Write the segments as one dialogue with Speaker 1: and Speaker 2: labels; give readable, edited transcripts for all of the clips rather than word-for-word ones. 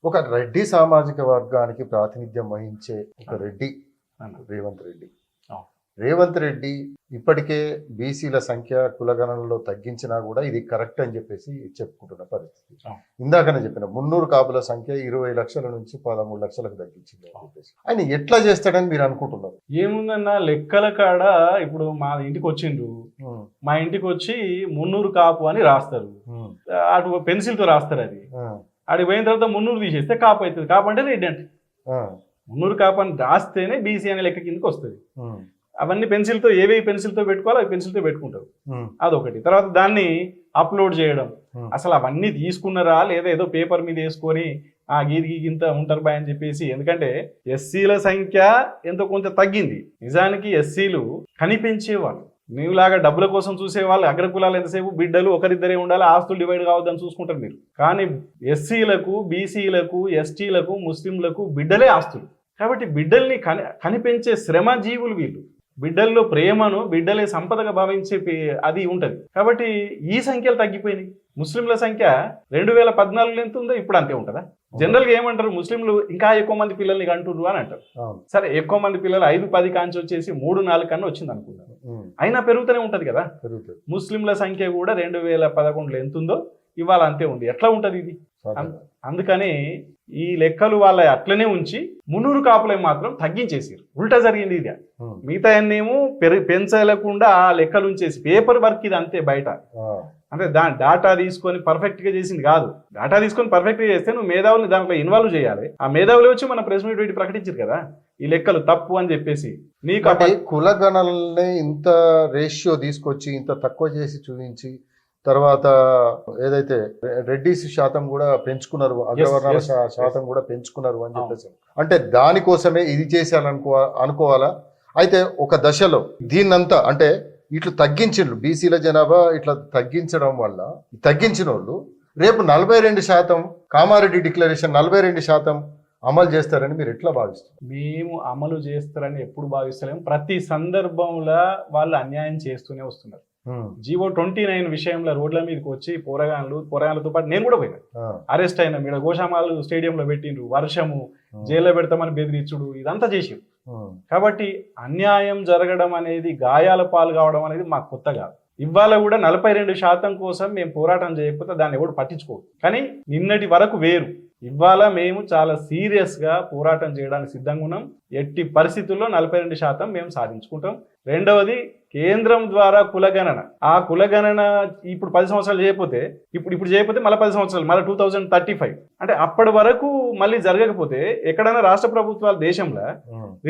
Speaker 1: ఒక రెడ్డి సామాజిక వర్గానికి ప్రాతినిధ్యం వహించే ఒక రెడ్డి రేవంత్ రెడ్డి. రేవంత్ రెడ్డి ఇప్పటికే బీసీల సంఖ్య కులగణనలో తగ్గించినా కూడా ఇది కరెక్ట్ అని చెప్పేసి చెప్పుకుంటున్న పరిస్థితి. ఇందాకనే చెప్పిన 300 కాపుల సంఖ్య 20 లక్షల నుంచి 13 లక్షలకు తగ్గించింది అని చెప్పేసి ఆయన ఎట్లా చేస్తాడని మీరు అనుకుంటున్నారు?
Speaker 2: ఏముందన్న లెక్కల కాడ ఇప్పుడు మా ఇంటికి వచ్చిండ్రు, మా ఇంటికి వచ్చి 300 కాపు అని రాస్తారు, అటు పెన్సిల్ తో రాస్తారు. అది అడిగి పోయిన తర్వాత 300 తీసేస్తే కాపు అవుతుంది. కాపు అంటే రెడ్డి అంటే 300 కాపు అని రాస్తేనే బీసీ అనే లెక్క కిందకి వస్తుంది. అవన్నీ పెన్సిల్తో ఏవి పెన్సిల్తో పెట్టుకోవాలి అవి పెన్సిల్తో పెట్టుకుంటారు. అదొకటి. తర్వాత దాన్ని అప్లోడ్ చేయడం, అసలు అవన్నీ తీసుకున్నారా లేదా ఏదో పేపర్ మీద వేసుకొని ఆ గీదికి ఇంత ఉంటారు బాయ్ అని చెప్పేసి. ఎందుకంటే ఎస్సీల సంఖ్య ఎంతో కొంత తగ్గింది. నిజానికి ఎస్సీలు కనిపించేవాళ్ళు, మీలాగా డబ్బుల కోసం చూసేవాళ్ళు. అగ్రకులాలు ఎంతసేపు బిడ్డలు ఒకరిద్దరే ఉండాలి, ఆస్తులు డివైడ్ కావద్దని చూసుకుంటారు మీరు. కానీ ఎస్సీలకు, బీసీలకు, ఎస్టీలకు, ముస్లింలకు బిడ్డలే ఆస్తులు. కాబట్టి బిడ్డల్ని కనిపించే శ్రమ జీవులు వీళ్ళు. బిడ్డల్లో ప్రేమను బిడ్డలే సంపదగా భావించే అది ఉంటుంది. కాబట్టి ఈ సంఖ్యలు తగ్గిపోయినాయి. ముస్లింల సంఖ్య 2014 ఎంత ఉందో ఇప్పుడు అంతే ఉంటుందా? జనరల్గా ఏమంటారు, ముస్లింలు ఇంకా ఎక్కువ మంది పిల్లల్ని కంటుర్రు అని అంటారు. సరే, ఎక్కువ మంది పిల్లలు 5-10 కాంచి వచ్చేసి 3-4 కన్నా వచ్చింది అనుకుంటారు. అయినా పెరుగుతూనే ఉంటది కదా. ముస్లింల సంఖ్య కూడా 2011 ఎంత ఉందో ఇవాళ అంతే ఉంది. ఎట్లా ఉంటది ఇది? అందుకని ఈ లెక్కలు వాళ్ళ అట్లనే ఉంచి 300 కాపులే మాత్రం తగ్గించేసారు. ఉల్టా జరిగింది ఇది. మిగతా అన్నేమో పెంచలేకుండా ఆ లెక్కలు ఉంచేసి పేపర్ వర్క్ ఇది అంతే. బయట అంటే దాని డాటా తీసుకొని పర్ఫెక్ట్ గా చేసింది కాదు. డాటా తీసుకొని పర్ఫెక్ట్ గా చేస్తే నువ్వు మేధావులు దాంట్లో ఇన్వాల్వ్ చేయాలి. ఆ మేధావులు వచ్చి మన ప్రెస్ మీట్ పెట్టి ప్రకటించారు కదా ఈ లెక్కలు తప్పు అని చెప్పేసి. నీకు
Speaker 1: కులగణనల్ని ఇంత రేషియో తీసుకొచ్చి ఇంత తక్కువ చేసి చూపించి తర్వాత ఏదైతే రెడ్డిస్ శాతం కూడా పెంచుకున్నారు, అగ్రవర్ణాల శాతం కూడా పెంచుకున్నారు అని చెప్పేసి, అంటే దానికోసమే ఇది అనుకోవాలా? అయితే ఒక దశలో దీన్నంతా అంటే ఇట్లా తగ్గించిండ్రు, బీసీల జనాభా ఇట్లా తగ్గించడం వల్ల తగ్గించిన వాళ్ళు రేపు 42% కామారెడ్డి డిక్లరేషన్ 42% అమలు చేస్తారని మీరు ఎట్లా భావిస్తారు?
Speaker 2: మేము అమలు చేస్తారని ఎప్పుడు భావిస్తలేము. ప్రతి సందర్భంలో వాళ్ళు అన్యాయం చేస్తూనే వస్తున్నారు. జీవో 29 విషయంలో రోడ్ల మీదకి వచ్చి పోరగాళ్ళతో పాటు నేను కూడా పోయినా, అరెస్ట్ అయినా. ఇక్కడ గోషామాలు స్టేడియంలో పెట్టిండ్రు, వర్షము, జైల్లో పెడతామని బెదిరించుడు, ఇదంతా చేసి. కాబట్టి అన్యాయం జరగడం అనేది, గాయాల పాలు కావడం అనేది మాకు కొత్త కాదు. ఇవాళ కూడా 42% కోసం మేము పోరాటం చేయకపోతే దాన్ని ఎవడు పట్టించుకోదు. కానీ నిన్నటి వరకు వేరు. ఇవాళ మేము చాలా సీరియస్ గా పోరాటం చేయడానికి సిద్ధంగా ఉన్నాం. ఎట్టి పరిస్థితుల్లో 42% మేము సాధించుకుంటాం. రెండవది, కేంద్రం ద్వారా కులగణన, ఆ కులగణన ఇప్పుడు 10 సంవత్సరాలు చేయకపోతే ఇప్పుడు చేయకపోతే మళ్ళీ 10 సంవత్సరాలు, మళ్ళీ 2035 అంటే అప్పటి వరకు మళ్ళీ జరగకపోతే ఎక్కడైనా రాష్ట్ర ప్రభుత్వాల దేశంలో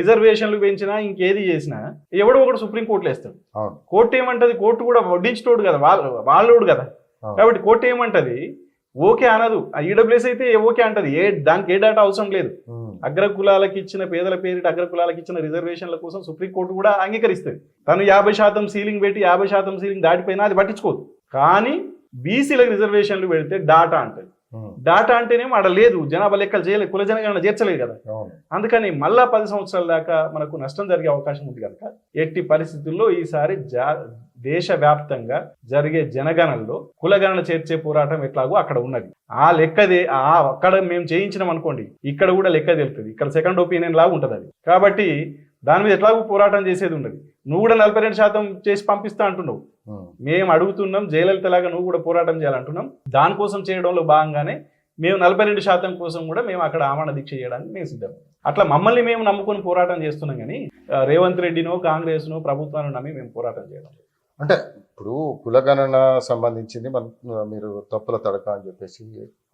Speaker 2: రిజర్వేషన్లు పెంచినా ఇంకేది చేసినా ఎవడో ఒకటి సుప్రీంకోర్టులో వేస్తాడు. కోర్టు ఏమంటది? కోర్టు కూడా వడ్డించుతోడు కదా, వాళ్ళోడు కదా. కాబట్టి కోర్టు ఏమంటది? ఓకే అనదు. ఈడబ్ల్యూఎస్ అయితే ఓకే అంటది. దానికి ఏ డాటా అవసరం లేదు. అగ్రకులాలకు ఇచ్చిన, పేదల పేరిట అగ్రకులాలకు ఇచ్చిన రిజర్వేషన్ల కోసం సుప్రీంకోర్టు కూడా అంగీకరిస్తుంది. తను 50% సీలింగ్ పెట్టి 50% సీలింగ్ దాటిపోయినా అది పట్టించుకోదు. కానీ బీసీలకు రిజర్వేషన్లు పెడితే డాటా అంటది. డాటా అంటేనేమో అక్కడ లేదు, జనాభా లెక్కలు చేయలేదు, కుల జనగణన చేర్చలేదు కదా. అందుకని మళ్ళా 10 సంవత్సరాల దాకా మనకు నష్టం జరిగే అవకాశం ఉంది కనుక ఎట్టి పరిస్థితుల్లో ఈసారి దేశవ్యాప్తంగా జరిగే జనగణనలో కులగణన చేర్చే పోరాటం ఎట్లాగో అక్కడ ఉన్నది. ఆ లెక్కదే అక్కడ మేము చేయించినాం అనుకోండి, ఇక్కడ కూడా లెక్క తెలుస్తుంది. ఇక్కడ సెకండ్ ఒపీనియన్ లాగా ఉంటుంది అది. కాబట్టి దాని మీద ఎట్లాగో పోరాటం చేసేది ఉన్నది. నువ్వు కూడా 42% చేసి పంపిస్తా అంటున్నావు. మేము అడుగుతున్నాం, జయలలిత లాగా నువ్వు కూడా పోరాటం చేయాలంటున్నాం. దానికోసం చేయడంలో భాగంగానే మేము 42% కోసం కూడా మేము అక్కడ ఆమరణ దీక్ష చేయడానికి మేము సిద్ధం. అట్లా మమ్మల్ని మేము నమ్ముకొని పోరాటం చేస్తున్నాం. కానీ రేవంత్ రెడ్డినో కాంగ్రెస్నో ప్రభుత్వాన్ని నమ్మి మేము పోరాటం చేయడం.
Speaker 1: అంటే ఇప్పుడు కులగణన సంబంధించింది మీరు తప్పుల తడక అని చెప్పేసి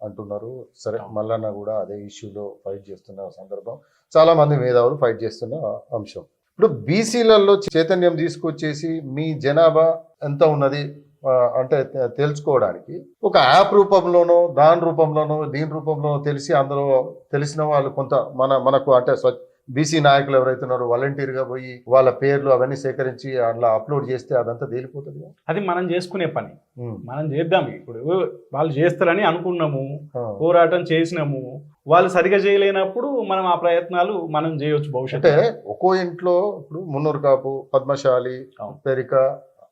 Speaker 1: అంటున్నారు. సరే, మల్లన్న కూడా అదే ఇష్యూలో ఫైట్ చేస్తున్న సందర్భం, చాలా మంది మేధావులు ఫైట్ చేస్తున్న అంశం. ఇప్పుడు బీసీలలో చైతన్యం తీసుకొచ్చేసి మీ జనాభా ఎంత ఉన్నది అంటే తెలుసుకోవడానికి ఒక యాప్ రూపంలోనో, దాని రూపంలోనో, దీని రూపంలోనో తెలిసి అందులో తెలిసిన వాళ్ళు కొంత మనకు అంటే బీసీ నాయకులు ఎవరైతే ఉన్నారో వాలంటీర్గా పోయి వాళ్ళ పేర్లు అవన్నీ సేకరించి అట్లా అప్లోడ్ చేస్తే అదంతా తేలిపోతుంది.
Speaker 2: అది మనం చేసుకునే పని, మనం చేద్దాం. ఇప్పుడు వాళ్ళు చేస్తారని అనుకున్నాము, పోరాటం చేసినాము. వాళ్ళు సరిగా చేయలేనప్పుడు మనం ఆ ప్రయత్నాలు మనం చేయొచ్చు భవిష్యత్తు.
Speaker 1: అంటే ఒక్కో ఇంట్లో ఇప్పుడు 300 కాపు, పద్మశాలి, పెరిక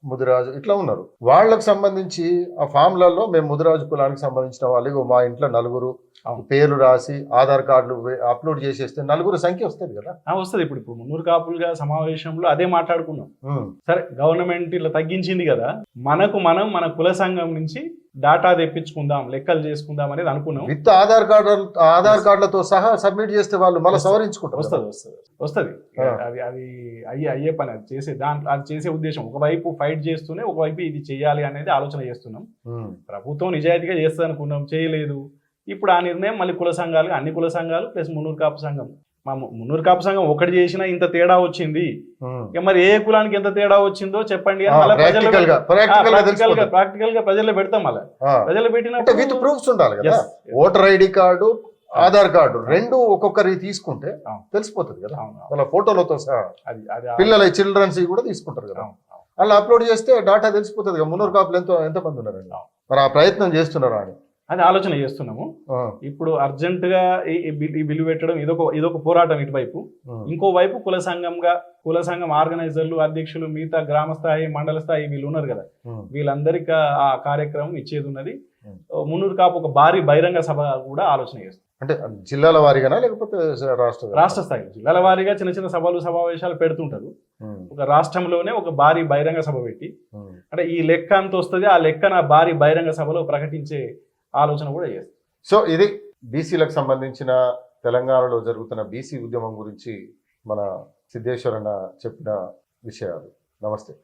Speaker 1: ముదిరాజు ఇట్లా ఉన్నారు. వాళ్ళకి సంబంధించి ఆ ఫామ్లలో మేము ముదిరాజు కులానికి సంబంధించిన వాళ్ళు మా ఇంట్లో నలుగురు
Speaker 2: అవును.
Speaker 1: పేర్లు రాసి ఆధార్ కార్డులు అప్లోడ్ చేసేస్తే నలుగురు సంఖ్య వస్తుంది కదా.
Speaker 2: వస్తుంది. ఇప్పుడు మున్నూరు కాపులుగా సమావేశంలో అదే మాట్లాడుకున్నాం.
Speaker 1: ఉమ్,
Speaker 2: సరే గవర్నమెంట్ ఇట్లా తగ్గించింది కదా, మనం మన కుల సంఘం నుంచి డాటా తెప్పించుకుందాం, లెక్కలు చేసుకుందాం అనేది అనుకున్నాం.
Speaker 1: విత్ ఆధార్ కార్డులతో సహా సబ్మిట్ చేస్తే వాళ్ళు మళ్ళీ సవరించుకుంటారు.
Speaker 2: వస్తుంది. అది అయ్యే పని. అది చేసే ఉద్దేశం. ఒకవైపు ఫైట్ చేస్తూనే ఒకవైపు ఇది చేయాలి అనేది ఆలోచన చేస్తున్నాం. ప్రభుత్వం నిజాయితీగా చేస్తుంది అనుకున్నాం, చేయలేదు. ఇప్పుడు ఆ నిర్ణయం మళ్ళీ కుల సంఘాలు, అన్ని కుల సంఘాలు ప్లస్ మున్నూరు కాపు సంఘం. మా మున్నూరు కాపు సంఘం ఒకటి చేసినా ఇంత తేడా వచ్చింది, ఇక మరి ఏ కులానికి ఎంత తేడా వచ్చిందో చెప్పండి అని ప్రాక్టికల్ గా ప్రజల్లో పెడతాం. మళ్ళీ ప్రజలు పెట్టినప్పుడు
Speaker 1: విత్ ప్రూఫ్స్ ఉండాలి కదా. Voter ID card, Aadhaar card రెండు ఒక్కొక్కరి తీసుకుంటే తెలిసిపోతుంది కదా, వాళ్ళ ఫోటోలతో సహా. పిల్లల చిల్డ్రన్స్ కూడా తీసుకుంటారు కదా, అలా అప్లోడ్ చేస్తే డాటా తెలిసిపోతుంది కదా మున్నూరు కాపులు ఎంత మంది ఉన్నారండి. మరి ఆ ప్రయత్నం చేస్తున్నారా అని
Speaker 2: అది ఆలోచన చేస్తున్నాము. ఇప్పుడు అర్జెంట్ గా ఈ బిల్లు పెట్టడం ఇదొక పోరాటం ఇటువైపు. ఇంకోవైపు కుల సంఘం ఆర్గనైజర్లు, అధ్యక్షులు, మిగతా గ్రామ స్థాయి, మండల స్థాయి వీళ్ళు ఉన్నారు కదా, వీళ్ళందరికీ ఆ కార్యక్రమం ఇచ్చేది ఉన్నది. మున్నూరు కాపు ఒక భారీ బహిరంగ సభ కూడా ఆలోచన చేస్తుంది.
Speaker 1: అంటే జిల్లాల వారీగానా లేకపోతే
Speaker 2: రాష్ట్ర స్థాయిలో జిల్లాల వారీగా చిన్న చిన్న సభలు సమావేశాలు పెడుతుంటారు. ఒక రాష్ట్రంలోనే ఒక భారీ బహిరంగ సభ పెట్టి, అంటే ఈ లెక్క అంత వస్తుంది, ఆ లెక్కన భారీ బహిరంగ సభలో ప్రకటించే ఆలోచన కూడా చేస్తుంది.
Speaker 1: సో ఇది బీసీలకు సంబంధించిన తెలంగాణలో జరుగుతున్న బీసీ ఉద్యమం గురించి మన సిద్ధేశ్వరన్న చెప్పిన విషయాలు. నమస్తే.